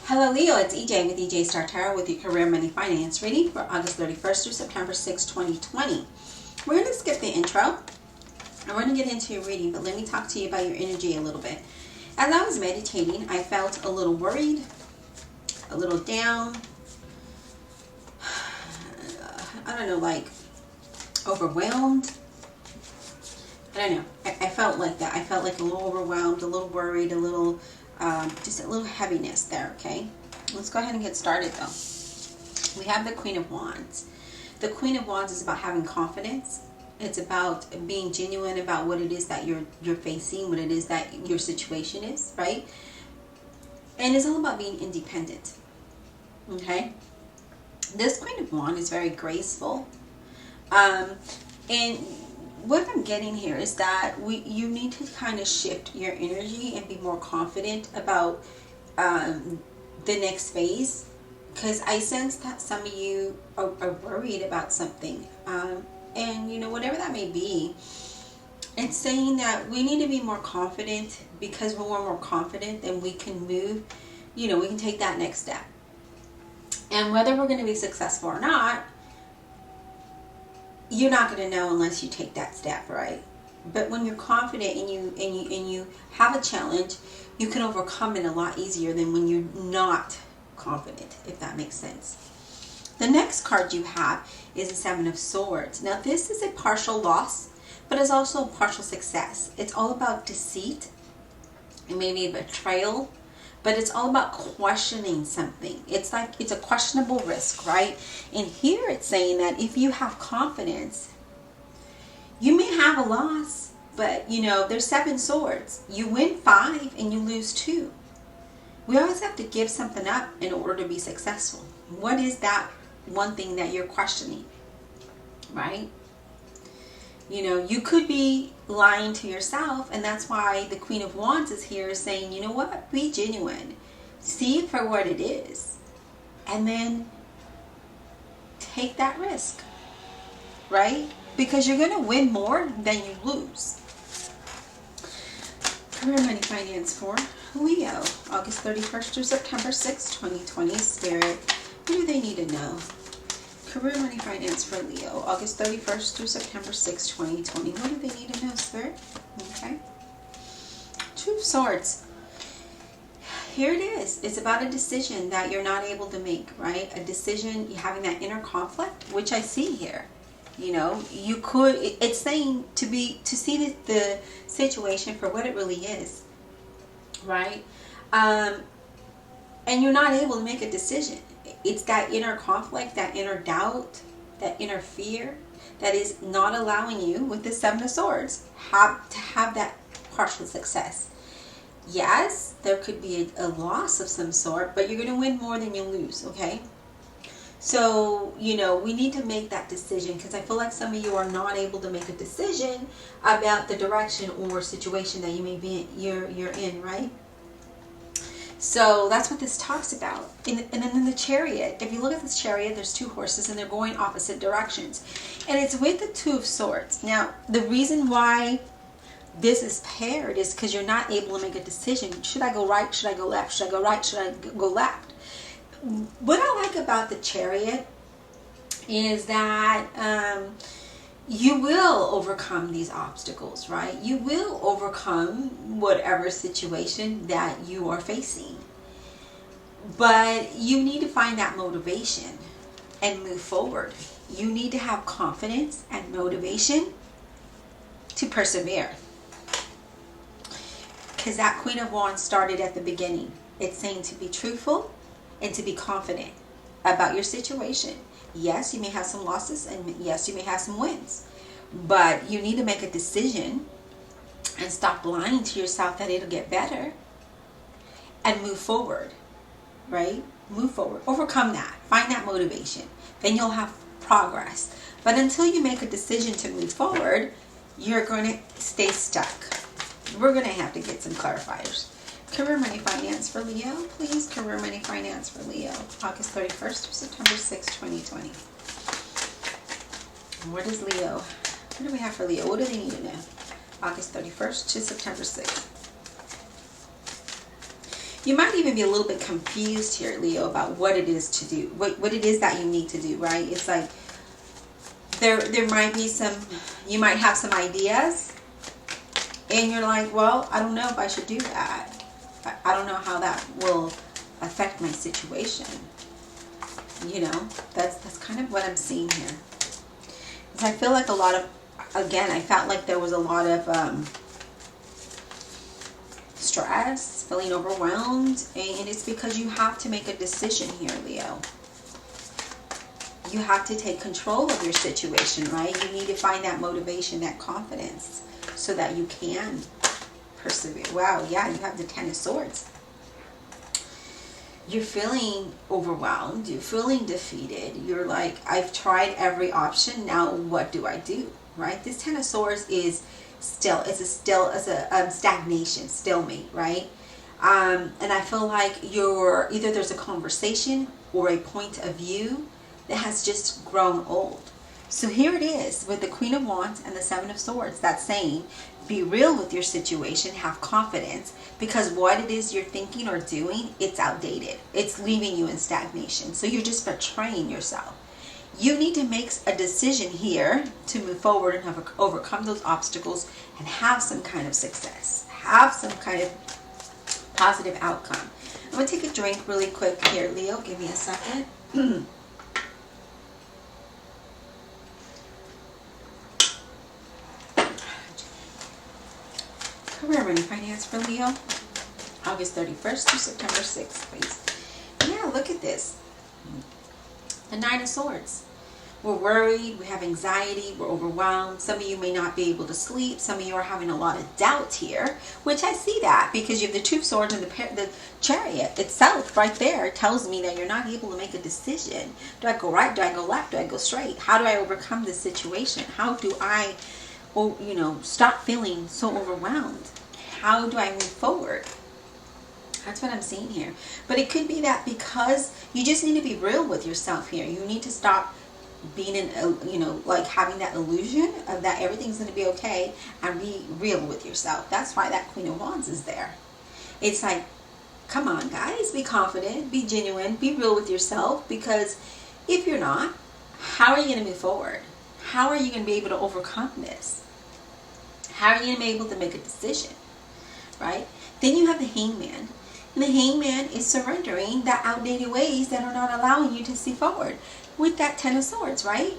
Hello Leo, it's EJ with EJ Star Tarot with your career, money, finance reading for August 31st through September 6, 2020. We're going to skip the intro and we're going to get into your reading, but let me talk to you about your energy a little bit. As I was meditating, I felt a little worried, a little down, I don't know, like overwhelmed. I don't know. I felt like that. I felt like a little overwhelmed, a little worried, a little just a little heaviness there, okay? Let's go ahead and get started though. We have the Queen of Wands. The Queen of Wands is about having confidence. It's about being genuine about what it is that you're facing, what it is that your situation is, right? And it's all about being independent, okay? This Queen of Wands is very graceful. And what I'm getting here is that you need to kind of shift your energy and be more confident about the next phase, because I sense that some of you are worried about something, and you know, whatever that may be, it's saying that we need to be more confident, because when we're more confident, then we can move, you know, we can take that next step. And whether we're going to be successful or not, you're not going to know unless you take that step, right? But when you're confident and you have a challenge, you can overcome it a lot easier than when you're not confident, if that makes sense. The next card you have is the Seven of Swords. Now this is a partial loss, but it's also a partial success. It's all about deceit and maybe a betrayal, but it's all about questioning something. It's like it's a questionable risk, right? And here it's saying that if you have confidence, you may have a loss, but you know, there's 7 swords. You win 5 and you lose 2. We always have to give something up in order to be successful. What is that one thing that you're questioning, right? You know, you could be lying to yourself, and that's why the Queen of Wands is here saying, you know what, be genuine. See it for what it is. And then take that risk, right? Because you're going to win more than you lose. Career, money, finance for Leo, August 31st through September 6, 2020. Spirit, what do they need to know? Career, money, finance for Leo, August 31st through September 6, 2020. What do they need to know, Spirit? Okay. 2 of Swords. Here it is. It's about a decision that you're not able to make, right? A decision, having that inner conflict, which I see here. You know, you could, it's saying to see the situation for what it really is, right? And you're not able to make a decision. It's that inner conflict, that inner doubt, that inner fear that is not allowing you, with the 7 of Swords, to have that partial success. Yes, there could be a loss of some sort, but you're going to win more than you lose, okay? So, you know, we need to make that decision, because I feel like some of you are not able to make a decision about the direction or situation that you may be you're in, right? So that's what this talks about. And then in the Chariot, if you look at this Chariot, there's 2 horses and they're going opposite directions. And it's with the 2 of Swords. Now, the reason why this is paired is because you're not able to make a decision. Should I go right? Should I go left? Should I go right? Should I go left? What I like about the Chariot is that you will overcome these obstacles, right? You will overcome whatever situation that you are facing. But you need to find that motivation and move forward. You need to have confidence and motivation to persevere. Because that Queen of Wands started at the beginning. It's saying to be truthful and to be confident about your situation. Yes, you may have some losses, and yes, you may have some wins, but you need to make a decision and stop lying to yourself that it'll get better and move forward, right? Move forward, overcome that, find that motivation, then you'll have progress. But until you make a decision to move forward, you're going to stay stuck. We're going to have to get some clarifiers. Career, money, finance for Leo, please. Career, money, finance for Leo, August 31st to September 6, 2020. And what is Leo? What do we have for Leo? What do they need to know? August 31st to September 6th. You might even be a little bit confused here, Leo, about what it is to do, what it is that you need to do, right? It's like there might be some, you might have some ideas, and you're like, well, I don't know if I should do that. I don't know how that will affect my situation. You know, that's kind of what I'm seeing here. Because I feel like a lot of, again, I felt like there was a lot of stress, feeling overwhelmed, and it's because you have to make a decision here, Leo. You have to take control of your situation, right? You need to find that motivation, that confidence, so that you can persevere. Wow, yeah, you have the Ten of Swords. You're feeling overwhelmed. You're feeling defeated. You're like, I've tried every option. Now what do I do? Right? This Ten of Swords is still, it's a stagnation, stalemate, right? And I feel like you're either there's a conversation or a point of view that has just grown old. So here it is with the Queen of Wands and the Seven of Swords. That's saying, be real with your situation, have confidence, because what it is you're thinking or doing, it's outdated. It's leaving you in stagnation. So you're just betraying yourself. You need to make a decision here to move forward and have overcome those obstacles and have some kind of success. Have some kind of positive outcome. I'm going to take a drink really quick here, Leo. Give me a second. Career, money, finance for Leo, August 31st to September 6th, please. Yeah, look at this. The Nine of Swords. We're worried, we have anxiety, we're overwhelmed. Some of you may not be able to sleep. Some of you are having a lot of doubt here, which I see that because you have the Two of Swords and the Chariot itself right there. It tells me that you're not able to make a decision. Do I go right? Do I go left? Do I go straight? How do I overcome this situation? How do I, stop feeling so overwhelmed? How do I move forward? That's what I'm seeing here. But it could be that because you just need to be real with yourself here. You need to stop being in, like having that illusion of that everything's going to be okay, and be real with yourself. That's why that Queen of Wands is there. It's like, come on, guys, be confident, be genuine, be real with yourself, because if you're not, how are you going to move forward? How are you going to be able to overcome this? How are you going to be able to make a decision? Right? Then you have the Hangman. And the Hangman is surrendering the outdated ways that are not allowing you to see forward. With that Ten of Swords, right?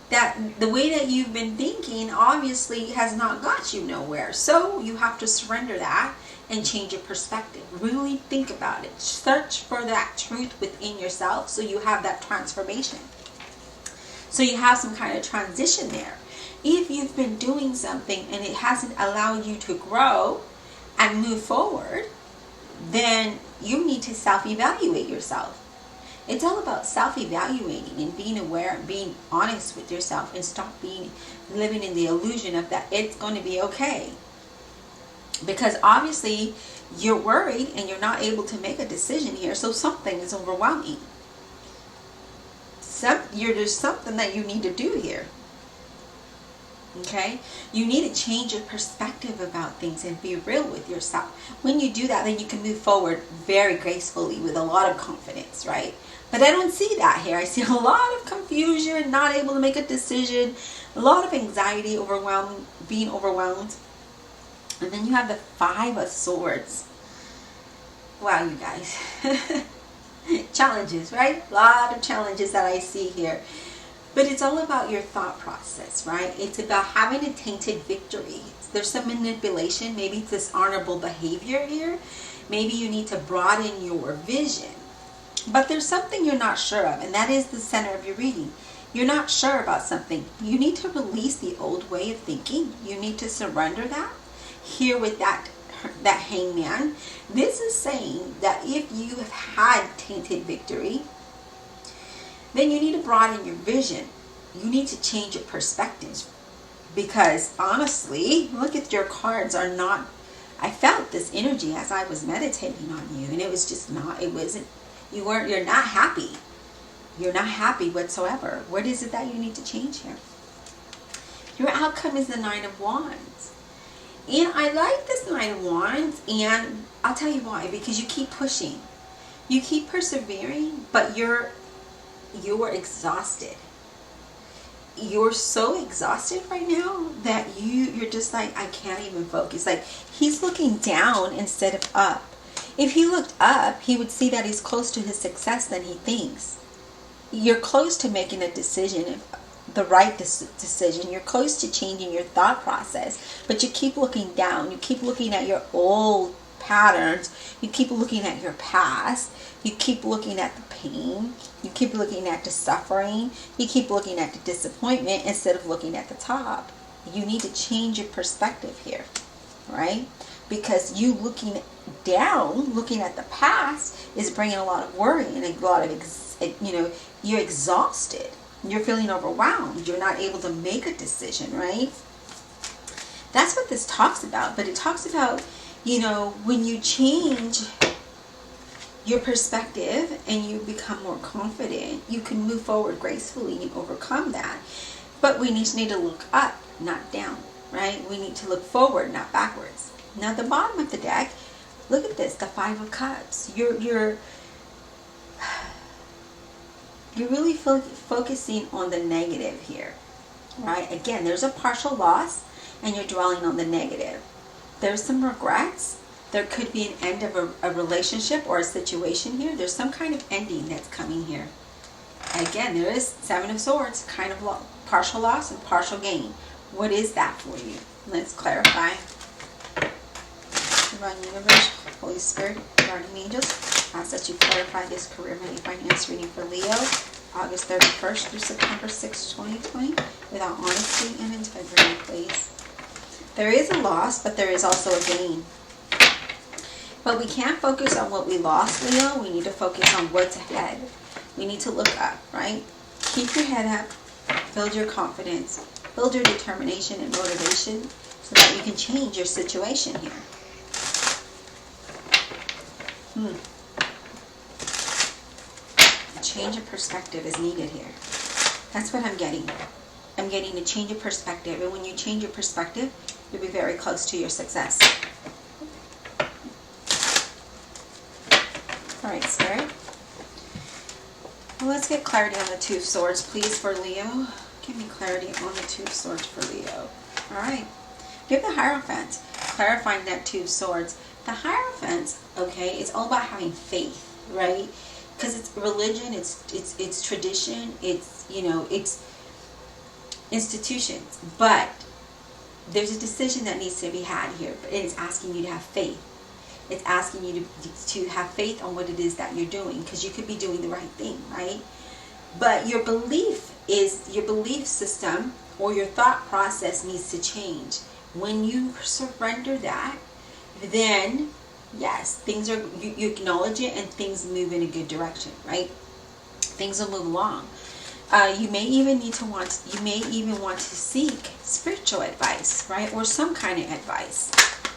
That the way that you've been thinking obviously has not got you nowhere. So you have to surrender that and change your perspective. Really think about it. Search for that truth within yourself so you have that transformation. So you have some kind of transition there. If you've been doing something and it hasn't allowed you to grow and move forward, then you need to self-evaluate yourself. It's all about self-evaluating and being aware and being honest with yourself, and stop living in the illusion of that it's going to be okay. Because obviously you're worried and you're not able to make a decision here, so something is overwhelming. There's something that you need to do here. Okay? You need to change your perspective about things and be real with yourself. When you do that, then you can move forward very gracefully with a lot of confidence, right? But I don't see that here. I see a lot of confusion, not able to make a decision, a lot of anxiety, being overwhelmed. And then you have the Five of Swords. Wow, you guys. Challenges, right? A lot of challenges that I see here. But it's all about your thought process, right? It's about having a tainted victory. There's some manipulation, maybe dishonorable behavior here. Maybe you need to broaden your vision. But there's something you're not sure of, and that is the center of your reading. You're not sure about something. You need to release the old way of thinking. You need to surrender that. Here with that Hangman, this is saying that if you have had tainted victory, then you need to broaden your vision. You need to change your perspectives. Because honestly, look at your cards are not, I felt this energy as I was meditating on you, and it was just not, you're not happy. You're not happy whatsoever. What is it that you need to change here? Your outcome is the Nine of Wands. And I like this Nine of Wands, and I'll tell you why. Because you keep pushing. You keep persevering, but you're exhausted. You're so exhausted right now that you're just like, I can't even focus. Like, he's looking down instead of up. If he looked up, he would see that he's close to his success than he thinks. You're close to making a decision, the right decision. You're close to changing your thought process, but you keep looking down. You keep looking at your old patterns. You keep looking at your past. You keep looking at the pain. You keep looking at the suffering. You keep looking at the disappointment instead of looking at the top. You need to change your perspective here, right? Because you looking down, looking at the past, is bringing a lot of worry and a lot of, you're exhausted. You're feeling overwhelmed. You're not able to make a decision, right? That's what this talks about. But it talks about, when you change your perspective and you become more confident, you can move forward gracefully and overcome that. But we just need to look up, not down, right? We need to look forward, not backwards. Now, at the bottom of the deck, look at this, the Five of Cups. You're really focusing on the negative here, right? Again, there's a partial loss, and you're dwelling on the negative. There's some regrets. There could be an end of a relationship or a situation here. There's some kind of ending that's coming here. Again, there is Seven of Swords, kind of partial loss and partial gain. What is that for you? Let's clarify. Divine Universe, Holy Spirit, Guardian Angels, ask that you clarify this career, money, finance reading for Leo, August 31st through September 6th, 2020, without honesty and integrity, please. There is a loss, but there is also a gain. But we can't focus on what we lost, Leo. We need to focus on what's ahead. We need to look up, right? Keep your head up, build your confidence, build your determination and motivation so that you can change your situation here. A change of perspective is needed here. That's what I'm getting. I'm getting a change of perspective. And when you change your perspective, you'll be very close to your success. All right, Spirit. Well, let's get clarity on the Two of Swords, please, for Leo. Give me clarity on the Two of Swords for Leo. All right. Give the Hierophant, clarifying that Two of Swords. The Hierophant, okay, it's all about having faith, right? Because it's religion, it's tradition, it's institutions. But there's a decision that needs to be had here. But it's asking you to have faith. It's asking you to have faith on what it is that you're doing, because you could be doing the right thing, right? But your belief system or your thought process needs to change. When you surrender that, then yes, things are, you acknowledge it and things move in a good direction, right? Things will move along. You may even want to seek spiritual advice, right? Or some kind of advice.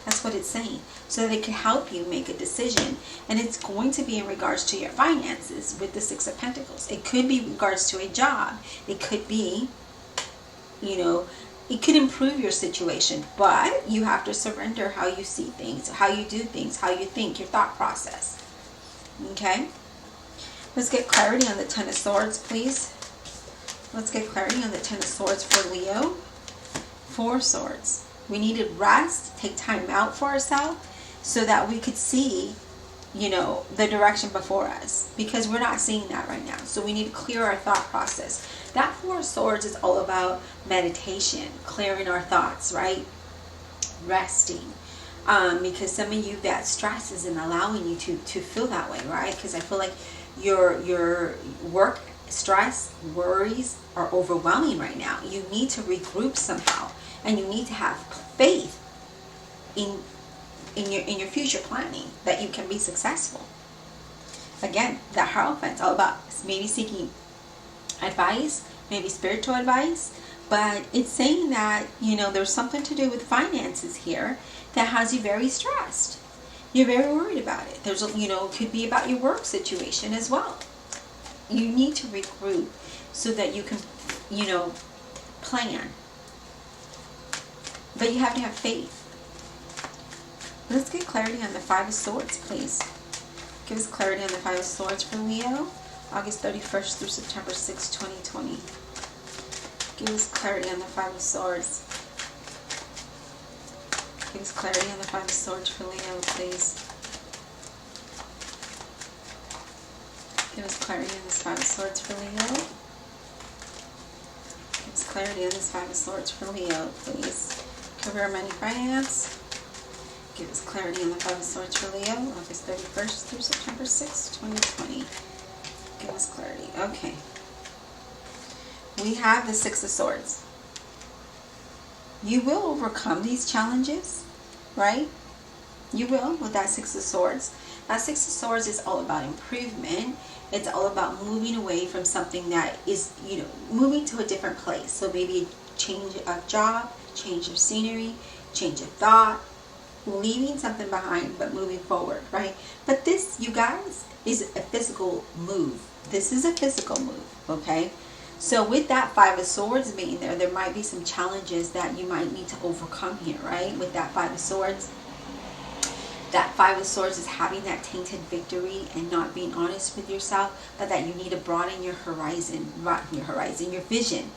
That's what it's saying. So that it can help you make a decision. And it's going to be in regards to your finances with the Six of Pentacles. It could be in regards to a job. It could be, it could improve your situation. But you have to surrender how you see things, how you do things, how you think, your thought process. Okay? Let's get clarity on the Ten of Swords, please. Let's get clarity on the Ten of Swords for Leo. Four of Swords. We needed rest, take time out for ourselves so that we could see, the direction before us, because we're not seeing that right now. So we need to clear our thought process. That Four of Swords is all about meditation, clearing our thoughts, right? Resting. Because some of you, that stress isn't allowing you to feel that way, right? Because I feel like your work stress, worries are overwhelming right now. You need to regroup somehow. And you need to have faith in your future planning that you can be successful. Again, the Hierophant, all about maybe seeking advice, maybe spiritual advice, but it's saying that there's something to do with finances here that has you very stressed. You're very worried about it. There's it could be about your work situation as well. You need to regroup so that you can plan. But you have to have faith. Let's get clarity on the Five of Swords, please. Give us clarity on the Five of Swords for Leo, August 31st through September 6, 2020. Give us clarity on the Five of Swords. Give us clarity on the Five of Swords for Leo, please. Give us clarity on this Five of Swords for Leo. Give us clarity on this Five of Swords for Leo, please. Career, money, finance. Give us clarity on the Five of Swords for Leo, August 31st through September 6th, 2020. Give us clarity. Okay. We have the Six of Swords. You will overcome these challenges, right? You will with that Six of Swords. That Six of Swords is all about improvement. It's all about moving away from something that is, moving to a different place. So maybe a change of job, change of scenery, change of thought, leaving something behind but moving forward, right? But this, you guys, is a physical move. This is a physical move, okay? So with that Five of Swords being there, there might be some challenges that you might need to overcome here, right? With that Five of Swords. That Five of Swords is having that tainted victory and not being honest with yourself, but that you need to broaden your horizon, your vision.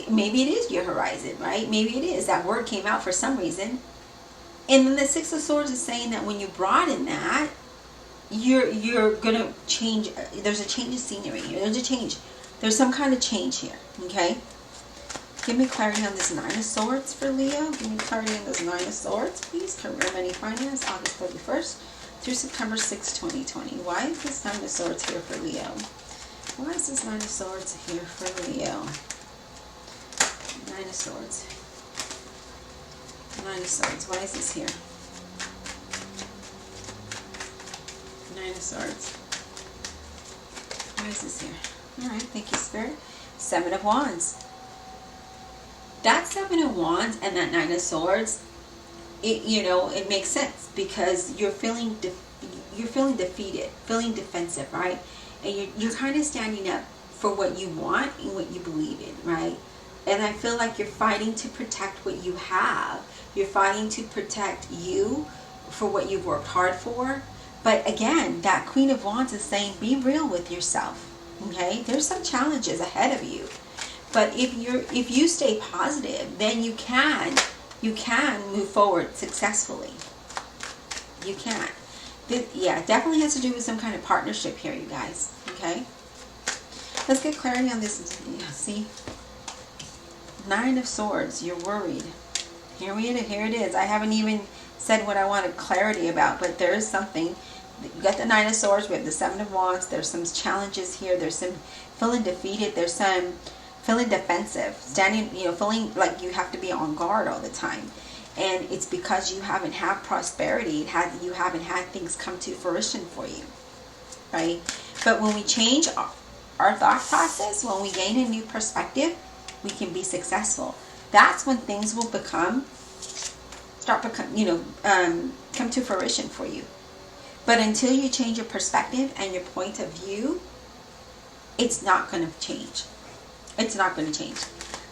Maybe it is your horizon, right? Maybe it is. That word came out for some reason. And then the Six of Swords is saying that when you broaden that, you're going to change. There's a change of scenery here. There's a change. There's some kind of change here, okay? Give me clarity on this Nine of Swords for Leo. Give me clarity on this Nine of Swords, please. Career, money, finance, August 31st through September 6, 2020. Why is this Nine of Swords here for Leo? Why is this Nine of Swords here for Leo? Nine of Swords. Nine of Swords. Why is this here? Nine of Swords. Why is this here? Alright, thank you, Spirit. Seven of Wands. That Seven of Wands and that Nine of Swords, it makes sense because you're feeling defeated, feeling defensive, right? And you're kind of standing up for what you want and what you believe in, right? And I feel like you're fighting to protect what you have. You're fighting to protect you for what you've worked hard for. But again, that Queen of Wands is saying, be real with yourself. Okay? There's some challenges ahead of you. But if you stay positive, then you can move forward successfully. You can. Yeah, it definitely has to do with some kind of partnership here, you guys. Okay? Let's get clarity on this. See? Nine of Swords. You're worried. Here it is. I haven't even said what I wanted clarity about, but there is something. You got the Nine of Swords. We have the Seven of Wands. There's some challenges here. There's some feeling defeated. There's some feeling defensive. Standing, feeling like you have to be on guard all the time. And it's because you haven't had prosperity. You haven't had things come to fruition for you. Right? But when we change our thought process, when we gain a new perspective, we can be successful. That's when things will come to fruition for you. But until you change your perspective and your point of view, it's not going to change. It's not going to change.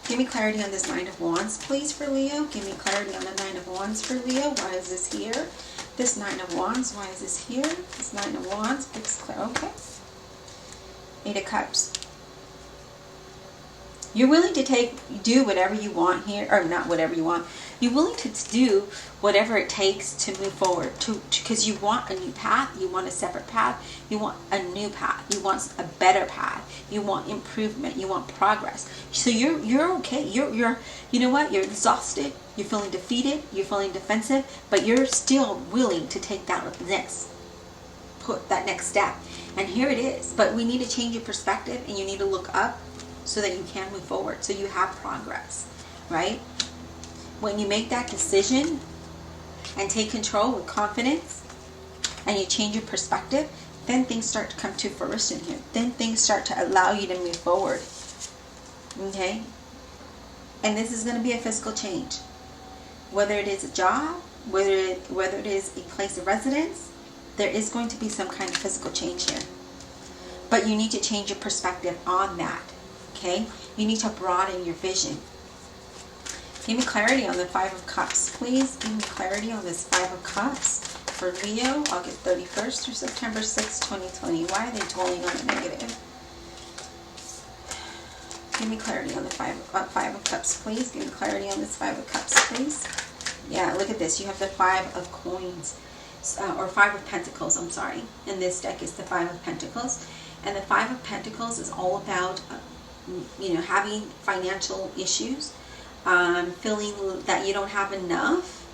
Give me clarity on this Nine of Wands, please, for Leo. Give me clarity on the Nine of Wands for Leo. Why is this here? This Nine of Wands, why is this here? This Nine of Wands, okay. Eight of Cups. You're willing to do whatever you want here, or not whatever you want. You're willing to do whatever it takes to move forward, because you want a new path, you want a separate path, you want a new path, you want a better path, you want improvement, you want progress. So you're okay. You're you know what? You're exhausted. You're feeling defeated. You're feeling defensive, but you're still willing to take that next step. And here it is. But we need to change your perspective, and you need to look up, so that you can move forward, so you have progress, right? When you make that decision and take control with confidence, and you change your perspective, then things start to come to fruition here. Then things start to allow you to move forward, okay? And this is going to be a physical change. Whether it is a job, whether it is a place of residence, there is going to be some kind of physical change here. But you need to change your perspective on that. Okay? You need to broaden your vision. Give me clarity on the Five of Cups, please. Give me clarity on this Five of Cups for Leo, August 31st through September 6th, 2020. Why are they dwelling on the negative? Give me clarity on the Five of Cups, please. Give me clarity on this Five of Cups, please. Yeah, look at this. You have the Five of Coins, or Five of Pentacles, I'm sorry. In this deck is the Five of Pentacles. And the Five of Pentacles is all about, having financial issues, feeling that you don't have enough,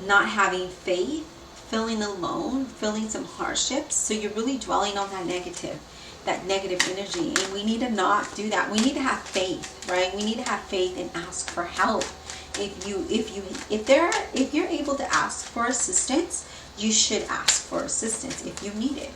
not having faith, feeling alone, feeling some hardships. So you're really dwelling on that negative energy, and we need to not do that. We need to have faith, right? We need to have faith and ask for help. If you're able to ask for assistance, you should ask for assistance if you need it,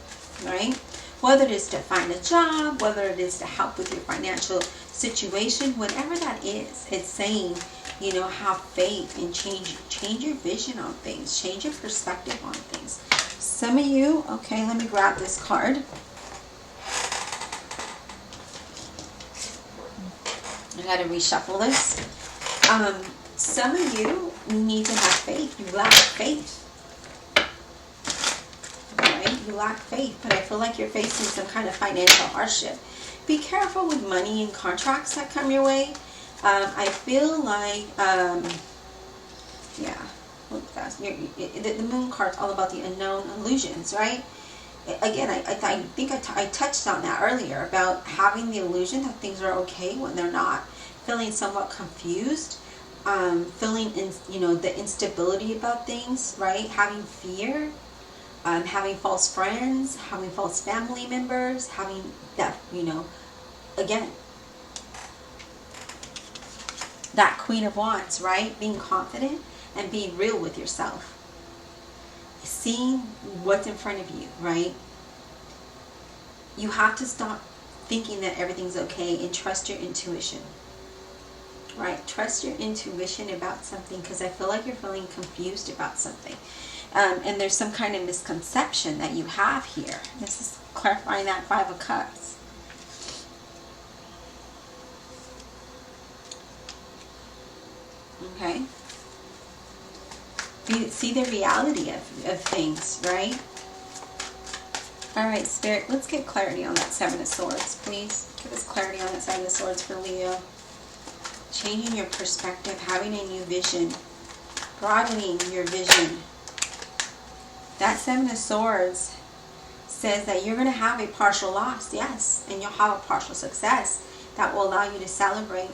right? Whether it is to find a job, whether it is to help with your financial situation, whatever that is, it's saying, have faith and change your vision on things, change your perspective on things. Some of you, okay, let me grab this card. I gotta reshuffle this. Some of you need to have faith. You lack faith. Right? You lack faith, but I feel like you're facing some kind of financial hardship. Be careful with money and contracts that come your way. I feel like, the moon card's all about the unknown illusions, right? Again, I think I touched on that earlier about having the illusion that things are okay when they're not, feeling somewhat confused, feeling the instability about things, right? Having fear, having false friends, having false family members, having that, again, that Queen of Wands, right? Being confident and being real with yourself. Seeing what's in front of you, right? You have to stop thinking that everything's okay and trust your intuition, right? Trust your intuition about something, because I feel like you're feeling confused about something. And there's some kind of misconception that you have here. This is clarifying that Five of Cups. Okay? See the reality of things, right? Alright, Spirit, let's get clarity on that Seven of Swords, please. Give us clarity on that Seven of Swords for Leo. Changing your perspective, having a new vision, broadening your vision. That Seven of Swords says that you're going to have a partial loss, yes, and you'll have a partial success that will allow you to celebrate,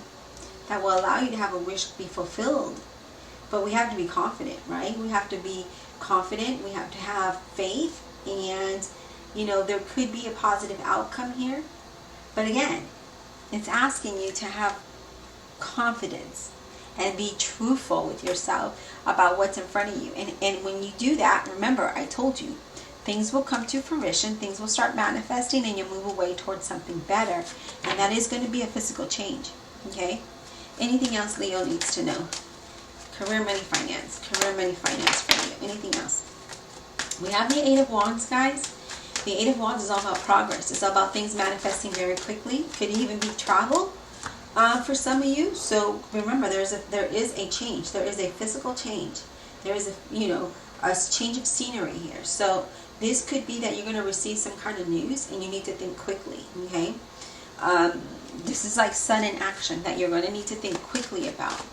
that will allow you to have a wish be fulfilled. But we have to be confident, right? We have to be confident. We have to have faith. And, there could be a positive outcome here. But again, it's asking you to have confidence and be truthful with yourself about what's in front of you. And when you do that, remember, I told you, things will come to fruition. Things will start manifesting, and you move away towards something better. And that is going to be a physical change, okay? Anything else Leo needs to know? Career, money, finance. Career, money, finance for you. Anything else? We have the Eight of Wands, guys. The Eight of Wands is all about progress. It's all about things manifesting very quickly. Could even be travel for some of you. So remember, there is a change. There is a physical change. There is a change of scenery here. So this could be that you're going to receive some kind of news, and you need to think quickly. Okay. This is like sudden action that you're going to need to think quickly about.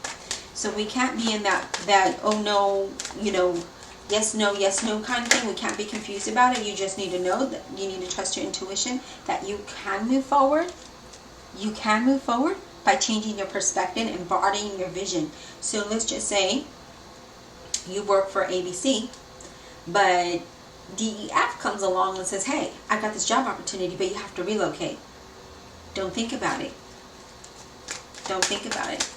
So we can't be in that oh no, yes, no kind of thing. We can't be confused about it. You just need to know that you need to trust your intuition, that you can move forward. You can move forward by changing your perspective and broadening your vision. So let's just say you work for ABC, but DEF comes along and says, hey, I've got this job opportunity, but you have to relocate. Don't think about it. Don't think about it.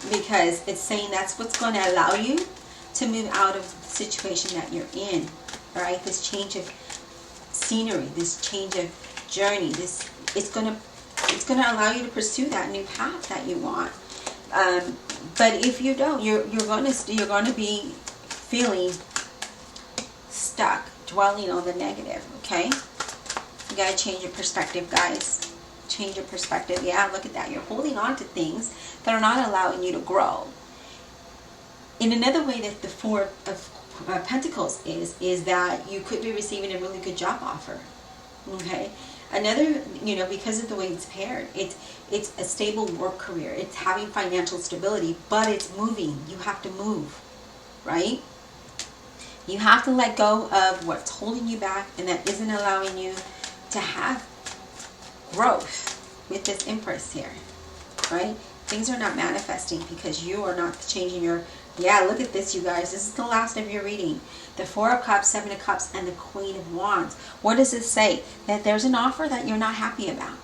Because it's saying that's what's going to allow you to move out of the situation that you're in. Alright? This change of scenery, this change of journey, it's going to allow you to pursue that new path that you want. But if you don't, you're going to be feeling stuck, dwelling on the negative, okay? You got to change your perspective, guys. change of perspective. Yeah, look at that. You're holding on to things that are not allowing you to grow. In another way that the Four of Pentacles is that you could be receiving a really good job offer. Okay? Another, because of the way it's paired, it's a stable work career. It's having financial stability, but it's moving. You have to move, right? You have to let go of what's holding you back and that isn't allowing you to have growth with this Empress here, right? Things are not manifesting because you are not changing your... Yeah, look at this, you guys. This is the last of your reading. The Four of Cups, Seven of Cups, and the Queen of Wands. What does it say? That there's an offer that you're not happy about,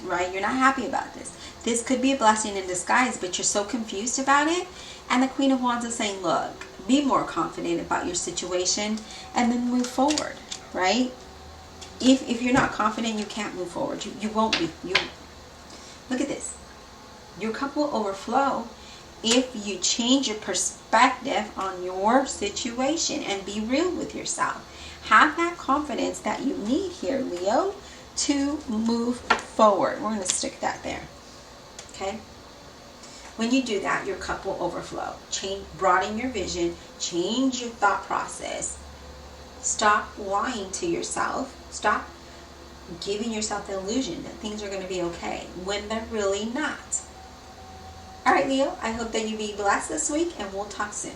right? You're not happy about this. This could be a blessing in disguise, but you're so confused about it. And the Queen of Wands is saying, look, be more confident about your situation and then move forward, right? If you're not confident, you can't move forward. You won't be. Look at this. Your cup will overflow if you change your perspective on your situation and be real with yourself. Have that confidence that you need here, Leo, to move forward. We're going to stick that there. Okay? When you do that, your cup will overflow. Broaden your vision. Change your thought process. Stop lying to yourself. Stop giving yourself the illusion that things are going to be okay when they're really not. All right, Leo, I hope that you be blessed this week, and we'll talk soon.